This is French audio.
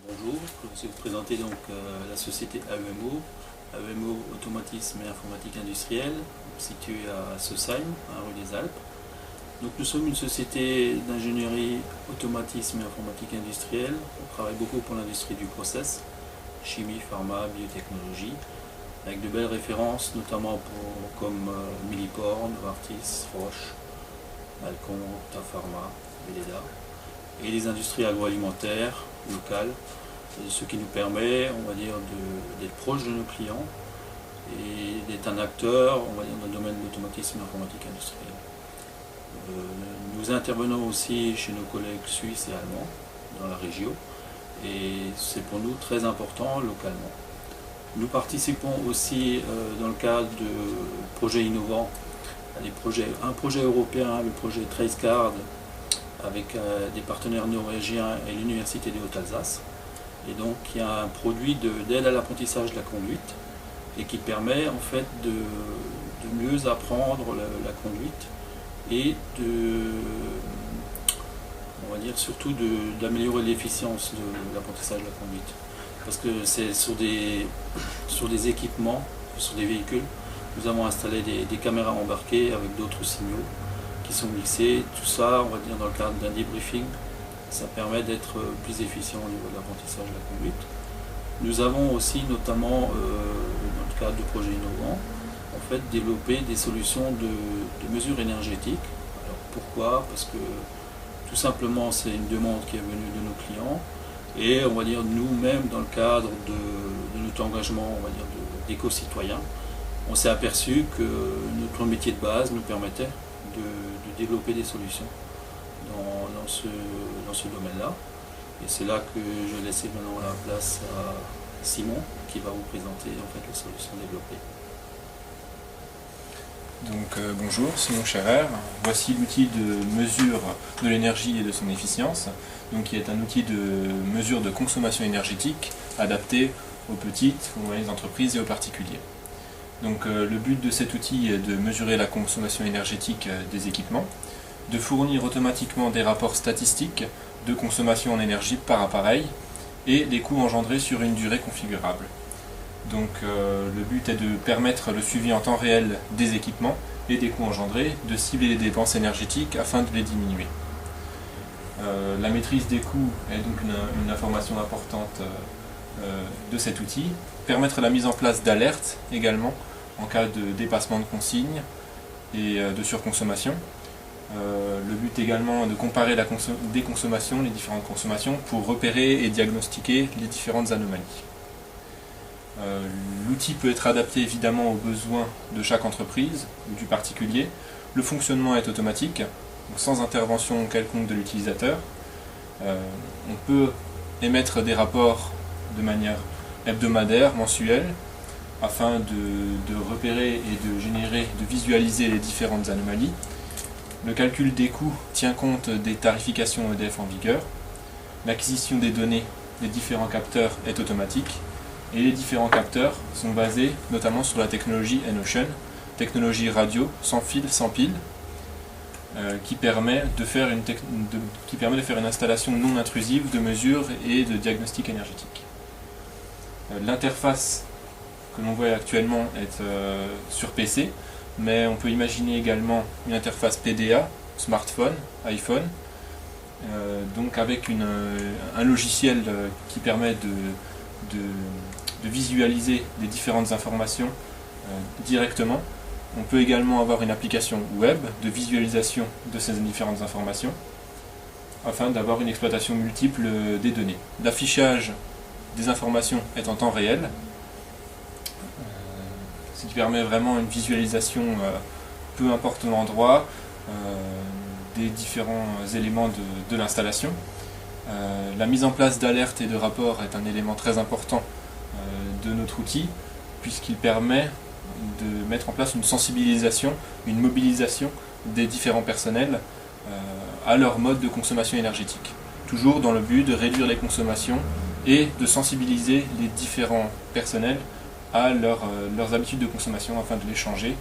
Bonjour, je vais vous présenter donc la société AEMO, AEMO Automatisme et Informatique Industrielle, située à Sausheim, à rue des Alpes. Donc nous sommes une société d'ingénierie, automatisme et informatique industrielle. On travaille beaucoup pour l'industrie du process, chimie, pharma, biotechnologie, avec de belles références, notamment comme Millipore, Novartis, Roche, Alcon, Pharma, Veleda, et les industries agroalimentaires locales, ce qui nous permet, on va dire, d'être proche de nos clients et d'être un acteur, on va dire, dans le domaine de l'automatisme et informatique industrielle. Nous intervenons aussi chez nos collègues suisses et allemands dans la région, et c'est pour nous très important localement. Nous participons aussi dans le cadre de projets innovants, un projet européen, le projet TraceCard, avec des partenaires norvégiens et l'Université des Hautes-Alsace. Et donc il y a un produit d'aide à l'apprentissage de la conduite et qui permet en fait de mieux apprendre la conduite et on va dire surtout d'améliorer l'efficience de l'apprentissage de la conduite. Parce que c'est sur des équipements, sur des véhicules, nous avons installé des caméras embarquées avec d'autres signaux qui sont mixés. Tout ça, on va dire, dans le cadre d'un debriefing, ça permet d'être plus efficient au niveau de l'apprentissage de la conduite. Nous avons aussi, notamment dans le cadre de projets innovants, en fait, développé des solutions de mesure énergétique. Alors pourquoi? Parce que tout simplement, c'est une demande qui est venue de nos clients. Et on va dire nous-mêmes, dans le cadre de notre engagement, on va dire d'éco-citoyen, on s'est aperçu que notre métier de base nous permettait de développer des solutions dans ce domaine-là. Et c'est là que je vais laisser maintenant la place à Simon qui va vous présenter en fait les solutions développées. Donc bonjour, Simon Scherer. Voici l'outil de mesure de l'énergie et de son efficience, donc qui est un outil de mesure de consommation énergétique adapté aux petites, aux moyennes entreprises et aux particuliers. Donc le but de cet outil est de mesurer la consommation énergétique des équipements, de fournir automatiquement des rapports statistiques de consommation en énergie par appareil et des coûts engendrés sur une durée configurable. Donc le but est de permettre le suivi en temps réel des équipements et des coûts engendrés, de cibler les dépenses énergétiques afin de les diminuer. La maîtrise des coûts est donc une information importante de cet outil. Permettre la mise en place d'alertes également en cas de dépassement de consignes et de surconsommation. Le but également de comparer des consommations, les différentes consommations, pour repérer et diagnostiquer les différentes anomalies. L'outil peut être adapté évidemment aux besoins de chaque entreprise ou du particulier. Le fonctionnement est automatique, donc sans intervention quelconque de l'utilisateur. On peut émettre des rapports de manière hebdomadaire, mensuelle, afin de repérer et de générer, de visualiser les différentes anomalies. Le calcul des coûts tient compte des tarifications EDF en vigueur. L'acquisition des données des différents capteurs est automatique. Et les différents capteurs sont basés notamment sur la technologie N-Ocean, technologie radio sans fil, sans pile, qui permet de faire une installation non intrusive de mesure et de diagnostic énergétique. L'interface que l'on voit actuellement est sur PC, mais on peut imaginer également une interface PDA, smartphone, iPhone, donc avec un logiciel qui permet de visualiser les différentes informations directement. On peut également avoir une application web de visualisation de ces différentes informations afin d'avoir une exploitation multiple des données. L'affichage des informations est en temps réel, ce qui permet vraiment une visualisation peu importe l'endroit des différents éléments de l'installation. La mise en place d'alertes et de rapports est un élément très important de notre outil, puisqu'il permet de mettre en place une sensibilisation, une mobilisation des différents personnels à leur mode de consommation énergétique. Toujours dans le but de réduire les consommations et de sensibiliser les différents personnels à leurs habitudes de consommation afin de les changer